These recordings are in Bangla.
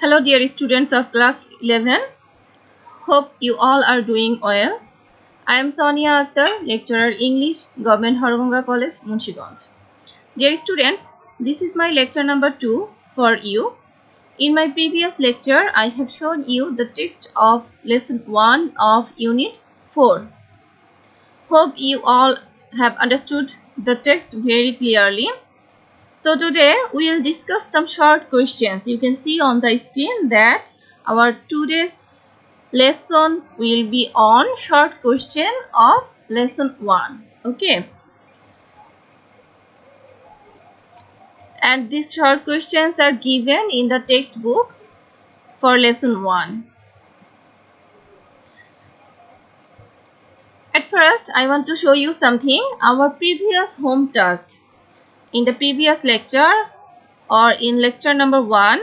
Hello dear students of class 11. Hope you all are doing well. I am Sonia Akhtar, lecturer English, Government Hargonga College, Munshiganj. Dear students, this is my lecture number 2 for you. In my previous lecture, I have shown you the text of lesson 1 of unit 4. Hope you all have understood the text very clearly. So today we will discuss some short questions. You can see on the screen that our today's lesson will be on short question of lesson 1. Okay, and these short questions are given in the textbook for lesson 1. At first I want to show you something. Our previous home task in the previous lecture, or in lecture number 1,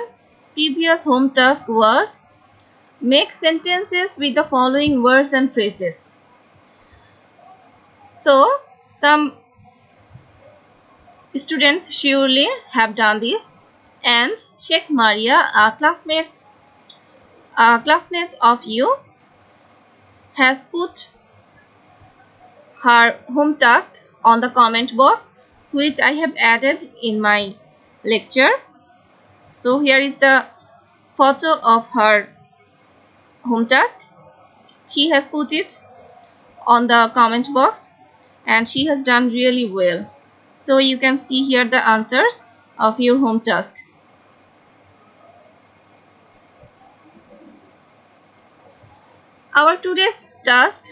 previous home task was make sentences with the following words and phrases. So some students surely have done this, and Sheikh Maria, a classmate of you, has put her home task on the comment box, which I have added in my lecture. So here is the photo of her home task. She has put it on the comment box and she has done really well. So you can see here the answers of your home task. Our today's task,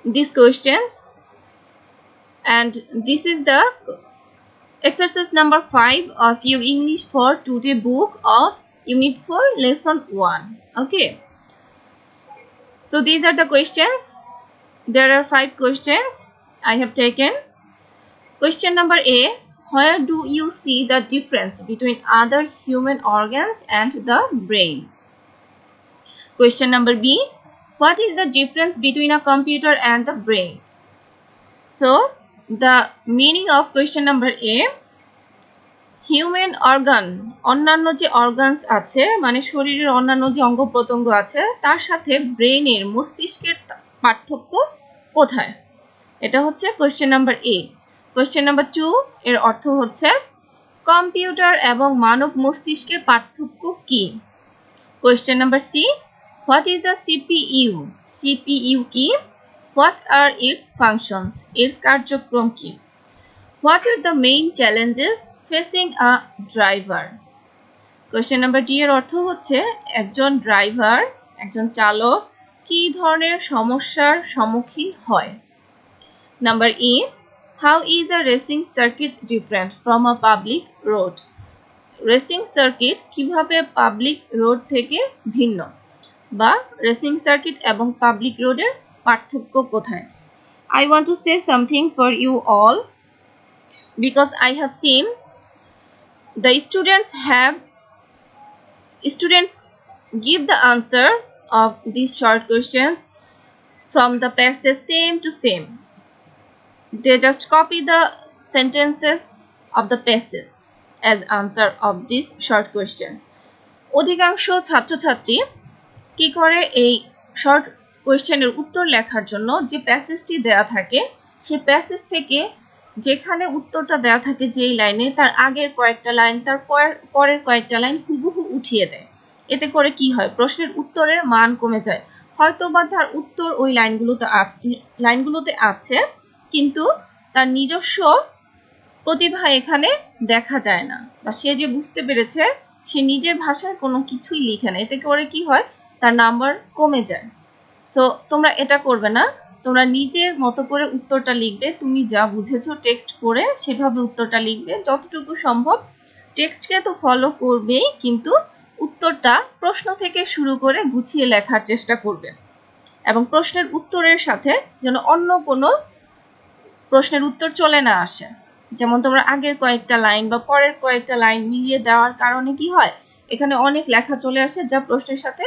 these questions, and this is the exercise number 5 of your English for Today book of unit 4 lesson 1. Okay, so these are the questions. There are 5 questions I have taken. Question number A: where do you see the difference between other human organs and the brain? Question number B: what is the difference between a computer and the brain? So the meaning of question number A: human organ, অন্যান্য যে অর্গানস আছে মানে শরীরের অন্যান্য যে অঙ্গ প্রত্যঙ্গ আছে তার সাথে ব্রেনের মস্তিষ্কের পার্থক্য কোথায়? এটা হচ্ছে question number A. Question number 2 এর অর্থ হচ্ছে কম্পিউটার এবং মানব মস্তিষ্কের পার্থক্য কি? Question number C: what is a CPU? CPU কি? What are its functions? এর কার্যক্রম কি? What are the main challenges facing a driver? Question number D এর অর্থ হচ্ছে একজন ড্রাইভার, একজন চালক কি ধরনের সমস্যার সম্মুখীন হয়? Number E: how is a racing circuit different from a public road? Racing circuit কিভাবে পাবলিক রোড থেকে ভিন্ন, বা রেসিং সার্কিট এবং পাবলিক রোডের পার্থক্য কোথায়? I want to say something for you all, because I have seen the students give the answer of these short questions from the passage same to same. They just copy the sentences of the passage as answer of these short questions. অধিকাংশ ছাত্রছাত্রী কি করে এই শর্ট কোয়েশ্চেনের উত্তর লেখার জন্য যে প্যাসেজটি দেয়া থাকে সেই প্যাসেজ থেকে যেখানে উত্তরটা দেয়া থাকে যেই লাইনে তার আগের কয়েকটা লাইন তার পরের কয়েকটা লাইন হুবহু উঠিয়ে দেয়। এতে করে কি হয়, প্রশ্নের উত্তরের মান কমে যায়। হয়তো বা তার উত্তর ওই লাইনগুলোতে আছে, কিন্তু তার নিজস্ব প্রতিভা এখানে দেখা যায় না, বা সে যে বুঝতে পেরেছে সে নিজের ভাষায় কোনো কিছুই লিখে না। এতে করে কি হয়, তার নাম্বার কমে যায়। সো তোমরা এটা করবে না, তোমরা নিজের মতো করে উত্তরটা লিখবে। তুমি যা বুঝেছো টেক্সট পড়ে সেভাবে উত্তরটা লিখবে। যতটুকু সম্ভব টেক্সটকে তো ফলো করবেই, কিন্তু উত্তরটা প্রশ্ন থেকে শুরু করে গুছিয়ে লেখার চেষ্টা করবে, এবং প্রশ্নের উত্তরের সাথে যেন অন্য কোনো প্রশ্নের উত্তর চলে না আসে। যেমন তোমরা আগের কয়েকটা লাইন বা পরের কয়েকটা লাইন মিলিয়ে দেওয়ার কারণে কি হয়, এখানে অনেক লেখা চলে আসে যা প্রশ্নের সাথে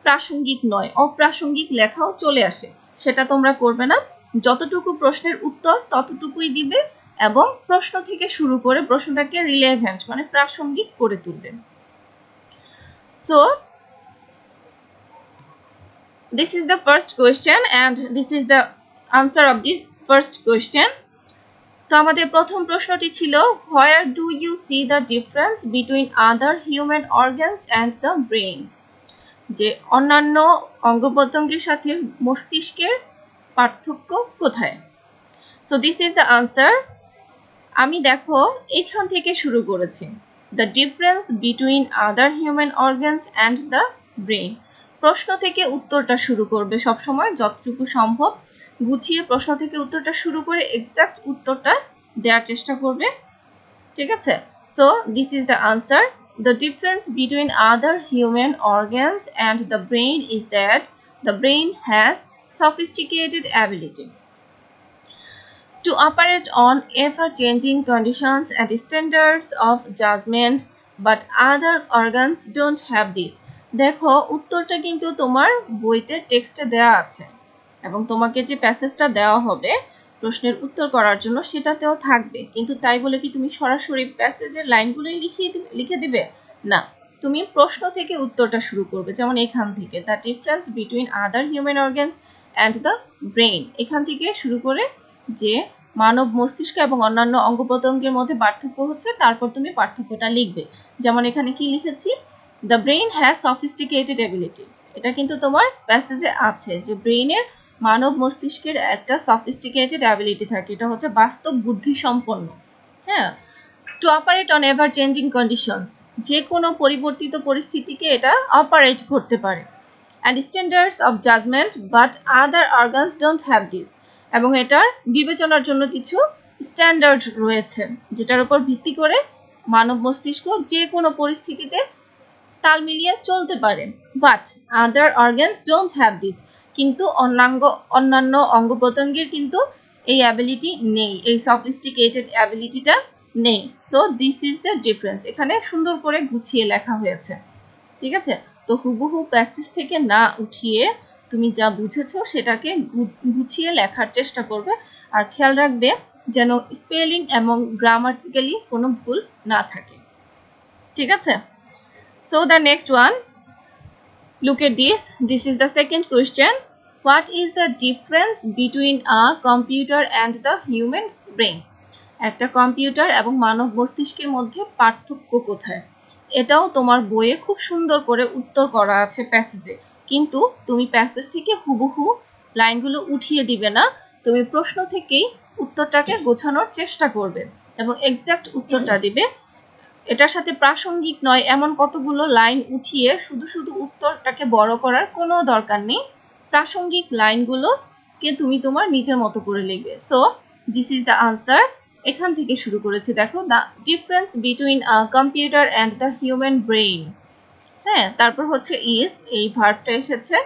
প্রাসঙ্গিক নয়, অপ্রাসঙ্গিক লেখাও চলে আসে। সেটা তোমরা করবে না। যতটুকু প্রশ্নের উত্তর ততটুকুই দিবে, এবং প্রশ্ন থেকে শুরু করে প্রশ্নটাকে রিলেভেন্ট মানে প্রাসঙ্গিক করে তুলবে। So this is the first question and this is the answer of this first question. তো আমাদের প্রথম প্রশ্নটি ছিল, where do you see the difference between other human organs and the brain? যে অন্যান্য অঙ্গপ্রত্যঙ্গের সাথে মস্তিষ্কের পার্থক্য কোথায়? So this is the answer. আমি দেখো এখান থেকে শুরু করেছি, the difference between other human organs and the brain. প্রশ্ন থেকে উত্তরটা শুরু করবে সবসময়, যতটুকু সম্ভব গুছিয়ে প্রশ্ন থেকে উত্তরটা শুরু করে এক্সাক্ট উত্তরটা দেওয়ার চেষ্টা করবে, ঠিক আছে? So this is the answer. The difference between other human organs and the brain is that the brain has sophisticated ability to operate on ever-changing conditions and standards of judgment, but other organs don't have this. দেখো উত্তরটা কিন্তু তোমার বইতে টেক্সটে দেওয়া আছে এবং তোমাকে যে প্যাসেজটা দেওয়া হবে প্রশ্নের উত্তর করার জন্য সেটাতেও থাকবে, কিন্তু তাই বলে কি তুমি সরাসরি প্যাসেজের লাইনগুলোই লিখে দিবে? না, তুমি প্রশ্ন থেকে উত্তরটা শুরু করবে। যেমন এখান থেকে, the difference between other human organs and the brain, এখান থেকে শুরু করে যে মানব মস্তিষ্ক এবং অন্যান্য অঙ্গ প্রত্যঙ্গের মধ্যে পার্থক্য হচ্ছে, তারপর তুমি পার্থক্যটা লিখবে। যেমন এখানে কি লিখেছি, the brain has sophisticated ability, এটা কিন্তু তোমার প্যাসেজে আছে যে ব্রেইনের মানব মস্তিষ্কের একটা সফিস্টিকেটেড অ্যাবিলিটি থাকে, এটা হচ্ছে বাস্তব বুদ্ধি সম্পন্ন। হ্যাঁ, to operate on ever changing conditions, যে কোনো পরিবর্তিত পরিস্থিতিকে এটা অপারেট করতে পারে। And standards of judgement, but other organs don't have this, এবং এটার বিবেচনার জন্য কিছু স্ট্যান্ডার্ড রয়েছে যেটার উপর ভিত্তি করে মানব মস্তিষ্ক যে কোনো পরিস্থিতিতে তাল মিলিয়ে চলতে পারে। But other organs don't have this, কিন্তু অন্যান্য অঙ্গ প্রত্যঙ্গের কিন্তু এই অ্যাবিলিটি নেই, এই সফিস্টিকেটেড অ্যাবিলিটিটা নেই। So this is the difference, এখানে সুন্দর করে গুছিয়ে লেখা হয়েছে, ঠিক আছে? তো হুবহু প্যাসেজ থেকে না উঠিয়ে তুমি যা বুঝেছো সেটাকে গুছিয়ে লেখার চেষ্টা করবে, আর খেয়াল রাখবে যেন স্পেলিং এবং গ্রামাটিক্যালি কোনো ভুল না থাকে, ঠিক আছে? So the next one, look at this. This is the second question. What is the difference between a computer and the human brain? একটা কম্পিউটার এবং মানব মস্তিষ্কের মধ্যে পার্থক্য কোথায়? এটাও তোমার বইয়ে খুব সুন্দর করে উত্তর করা আছে প্যাসেজে, কিন্তু তুমি প্যাসেজ থেকে হুবহু লাইনগুলো উঠিয়ে দিবে না, তুমি প্রশ্ন থেকেই উত্তরটাকে গোছানোর চেষ্টা করবে এবং এক্সাক্ট উত্তরটা দিবে। এটার সাথে প্রাসঙ্গিক নয় এমন কতগুলো লাইন উঠিয়ে শুধু শুধু উত্তরটাকে বড় করার কোনো দরকার নেই, প্রাসঙ্গিক লাইনগুলোকে তুমি তোমার নিজের মতো করে লিখবে। So this is the answer. এখান থেকে শুরু করেছি, দেখো, the difference between a computer and the human brain. হ্যাঁ, তারপর হচ্ছে ইজ, এই ভার্বটা এসেছে।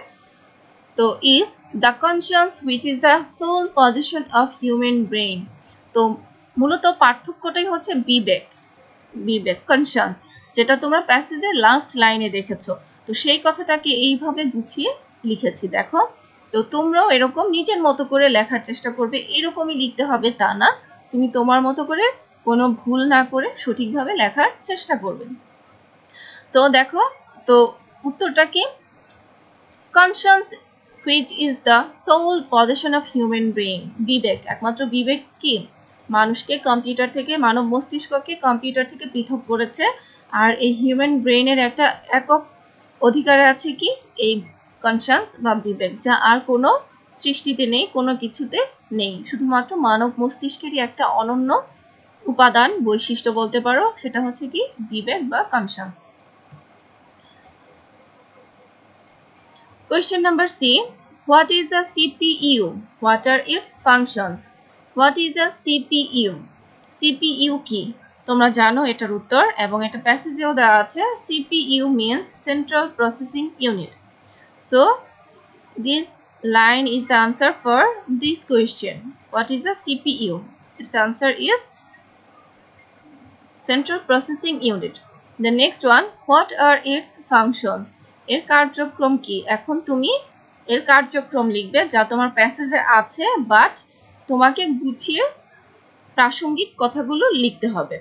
তো is the conscious which is the sole position of human brain. তো মূলত পার্থক্যটাই হচ্ছে বিবেক, কনসিয়াস, যেটা তোমরা প্যাসেজের লাস্ট লাইনে দেখেছো। তো সেই কথাটাকে এইভাবে গুছিয়ে লিখেছি, দেখো। তো তোমরাও এরকম নিজের মতো করে লেখার চেষ্টা করবে, এরকমই লিখতে হবে তা না, তুমি তোমার মতো করে কোনো ভুল না করে সঠিকভাবে লেখার চেষ্টা করবে। সো দেখো, তো উত্তরটা কি, conscious which is the sole position of human brain. বিবেক, একমাত্র বিবেক কি মানুষকে কম্পিউটার থেকে, মানব মস্তিষ্ককে কম্পিউটার থেকে পৃথক করেছে, আর এই হিউম্যান ব্রেইনের একটা একক অধিকারে আছে কি, এই কনসিয়াস বা বিবেক, যা আর কোনো সৃষ্টিতে নেই, কোনো কিছুতে নেই, শুধুমাত্র মানব মস্তিষ্কেরই একটা অনন্য উপাদান, বৈশিষ্ট্য বলতে পারো, সেটা হচ্ছে কি বিবেক বা conscious. Question number C. What is a CPU? What are its functions? What is a CPU? CPU কি? তোমরা জানো এটার উত্তর এবং এটা প্যাসেজেও দেওয়া আছে। CPU means Central Processing Unit. So this line is the answer for this question. What is a CPU? Its answer is Central Processing Unit. The next one, what are its functions? এর কার্যক্রম কি? এখন তুমি এর কার্যক্রম লিখবে যা তোমার প্যাসেজে আছে, বাট তোমাকে গুছিয়ে প্রাসঙ্গিক কথাগুলো লিখতে হবে।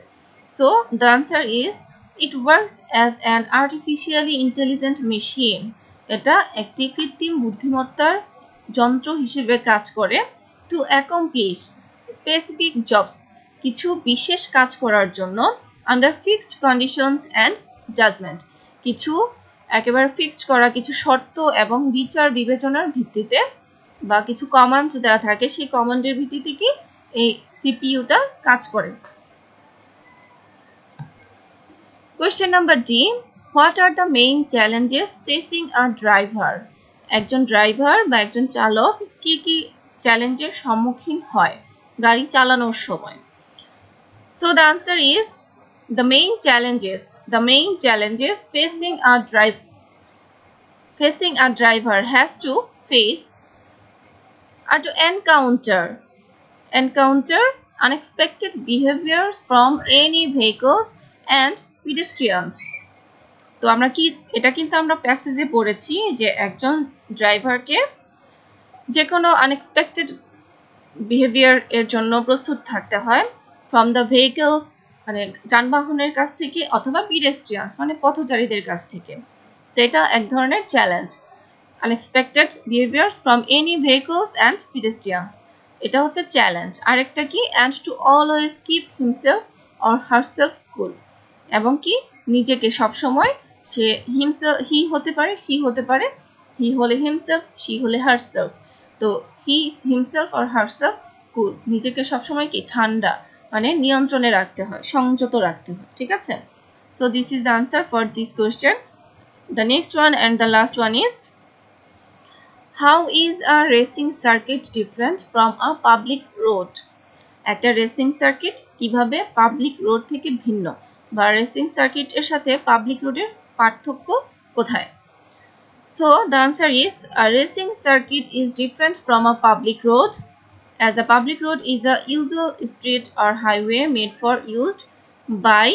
So the answer is It works as an artificially intelligent machine. এটা একটি কৃত্রিম বুদ্ধিমত্তার যন্ত্র হিসেবে কাজ করে to accomplish specific jobs, কিছু বিশেষ কাজ করার জন্য under fixed conditions and judgment, কিছু একেবারে ফিক্সড করা কিছু শর্ত এবং বিচার বিবেচনার ভিত্তিতে বা কিছু কমান্ড দেওয়া থাকে, সেই কমান্ডের ভিত্তিতে কি এই সিপিইউটা কাজ করে। Question number D. What are the main challenges facing a driver? একজন ড্রাইভার বা একজন চালক কি কি চ্যালেঞ্জের সম্মুখীন হয় গাড়ি চালানোর সময়? So the answer is the main challenges facing a driver has to face are to encounter unexpected behaviors from any vehicles and pedestrians. তো আমরা কি এটা কিন্তু আমরা প্যাসেজে পড়েছি যে একজন ড্রাইভারকে যে কোনো আনএক্সপেক্টেড বিহেভিয়ার এর জন্য প্রস্তুত থাকতে হয় ফ্রম দ্য ভেহিকলস মানে যানবাহনের কাছ থেকে অথবা পিডেস্ট্রিয়ানস মানে পথচারীদের কাছ থেকে। তো এটা এক ধরনের challenge, unexpected behaviours from any vehicles and pedestrians, এটা হচ্ছে চ্যালেঞ্জ। আরেকটা কি and to always keep himself or herself cool, এবং কি নিজেকে সবসময় সে হি হতে পারে, শি হতে পারে, হি হলে হিমসেলফ, শি হলে হারসেলফ। তো হি হিমসেলফ অর হারসেলফ কুল, নিজেকে সবসময় কি ঠান্ডা মানে নিয়ন্ত্রণে রাখতে হয়, সংযত রাখতে হয়, ঠিক আছে? So this is the answer for this question. The next one and the last one is how is a racing circuit different from a public road? একটা রেসিং সার্কিট কিভাবে পাবলিক রোড থেকে ভিন্ন, বা রেসিং সার্কিটের সাথে পাবলিক রোডের পার্থক্য কোথায়? So the answer is a racing circuit is different from a public road, as a public road is a usual street or highway made for used by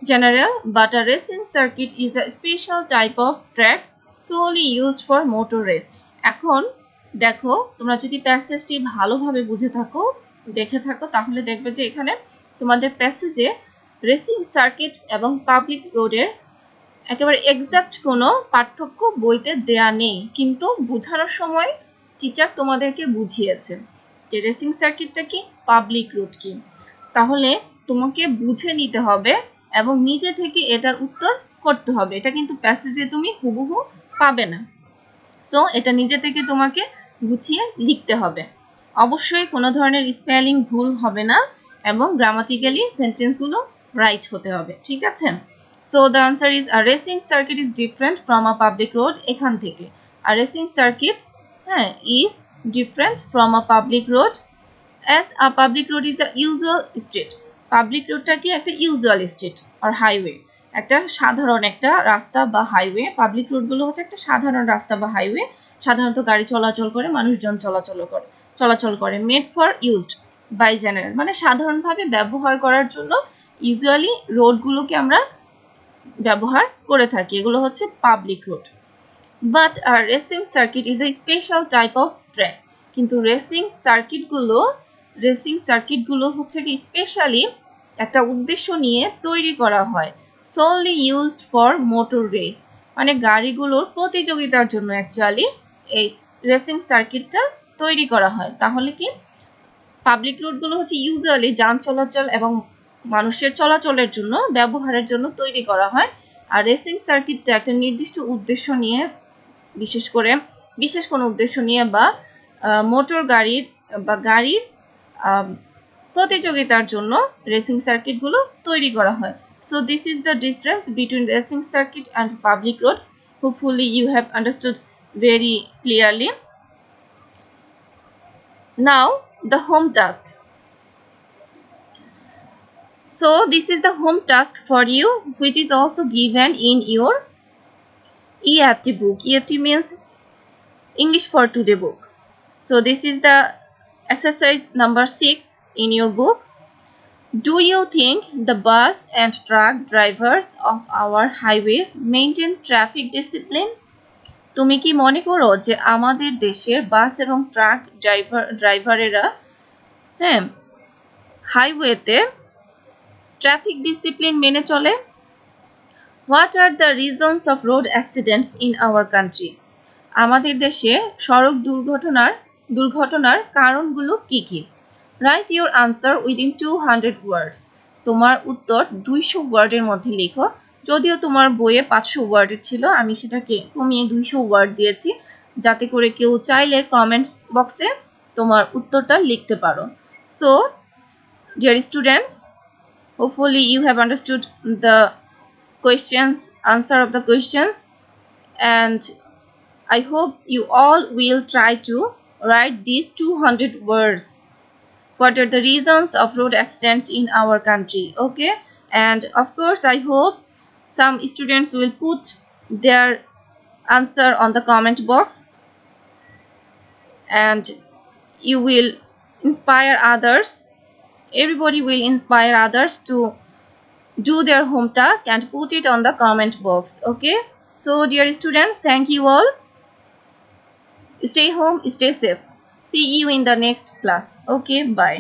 general, but a racing circuit is a special type of track solely used for motor race. এখন দেখো তোমরা যদি প্যাসেজটি ভালোভাবে দেখে থাকো তাহলে দেখবে যে এখানে তোমাদের প্যাসেজে রেসিং সার্কিট এবং পাবলিক রোডের একেবারে এক্সাক্ট কোনো পার্থক্য বইতে দেয়া নেই, কিন্তু বোঝানোর সময় টিচার তোমাদেরকে বুঝিয়েছে যে রেসিং সার্কিটটা কি, পাবলিক রোড কি। তাহলে তোমাকে বুঝে নিতে হবে এবং নিজে থেকে এটার উত্তর করতে হবে। এটা কিন্তু প্যাসেজে তুমি হুবহু পাবে না, সো এটা নিজে থেকে তোমাকে গুছিয়ে লিখতে হবে। অবশ্যই কোনো ধরনের স্পেলিং ভুল হবে না এবং গ্রামাটিক্যালি সেন্টেন্সগুলো রাইট হতে হবে, ঠিক আছে? So the answer is a racing circuit is different from a public road. এখান থেকে a racing circuit is different from a public road, as a public road is a usual street. Public roadটা কি একটা usual street or highway, একটা সাধারণ একটা রাস্তা বা হাইওয়ে। পাবলিক রোডগুলো হচ্ছে একটা সাধারণ রাস্তা বা হাইওয়ে, সাধারণত গাড়ি চলাচল করে, মানুষজন চলাচল করে। Made for used by general মানে সাধারণভাবে ব্যবহার করার জন্য ইউজুয়ালি রোডগুলোকে আমরা ব্যবহার করে থাকি, এগুলো হচ্ছে পাবলিক রোড। বাট আর racing circuit is a special type of track, কিন্তু রেসিং সার্কিটগুলো হচ্ছে কি স্পেশালি একটা উদ্দেশ্য নিয়ে তৈরি করা হয়, solely used for motor race মানে গাড়িগুলোর প্রতিযোগিতার জন্য অ্যাকচুয়ালি এই রেসিং সার্কিটটা তৈরি করা হয়। তাহলে কি পাবলিক রোডগুলো হচ্ছে ইউজুয়ালি যান চলাচল এবং মানুষের চলাচলের জন্য ব্যবহারের জন্য তৈরি করা হয়, আর রেসিং সার্কিটটা একটা নির্দিষ্ট উদ্দেশ্য নিয়ে, বিশেষ কোনো উদ্দেশ্য নিয়ে বা মোটর গাড়ির বা গাড়ির প্রতিযোগিতার জন্য রেসিং সার্কিটগুলো তৈরি করা হয়। So this is the difference between racing circuit and public road. Hopefully you have understood very clearly. Now the home task. So this is the home task for you, which is also given in your EFT book. EFT means English for Today book. So this is the exercise number 6 in your book. Do you think the bus and truck drivers of our highways maintain traffic discipline? তুমি কি মনে করো যে আমাদের দেশের বাস এবং ট্রাক ড্রাইভারেরা হাইওয়েতে ট্রাফিক ডিসিপ্লিন মেনে চলে? What are the reasons of road accidents in our country? আমাদের দেশে সড়ক দুর্ঘটনার কারণগুলো কি কি? Write your answer within 200 words. তোমার উত্তর 200 ওয়ার্ডের মধ্যে লেখো। যদিও তোমার বইয়ে 500 ওয়ার্ডের ছিল, আমি সেটাকে কমিয়ে 200 ওয়ার্ড দিয়েছি, যাতে করে কেউ চাইলে কমেন্টস বক্সে তোমার উত্তরটা লিখতে পারো। So, dear students, hopefully you have understood the answer of the questions, and I hope you all will try to write these 200 words. What are the reasons of road accidents in our country? Okay, and of course I hope some students will put their answer on the comment box, and you will inspire others. Everybody will inspire others to do their home task and put it on the comment box. Okay, so dear students, thank you all. Stay home, stay safe. See you in the next class. Okay, bye.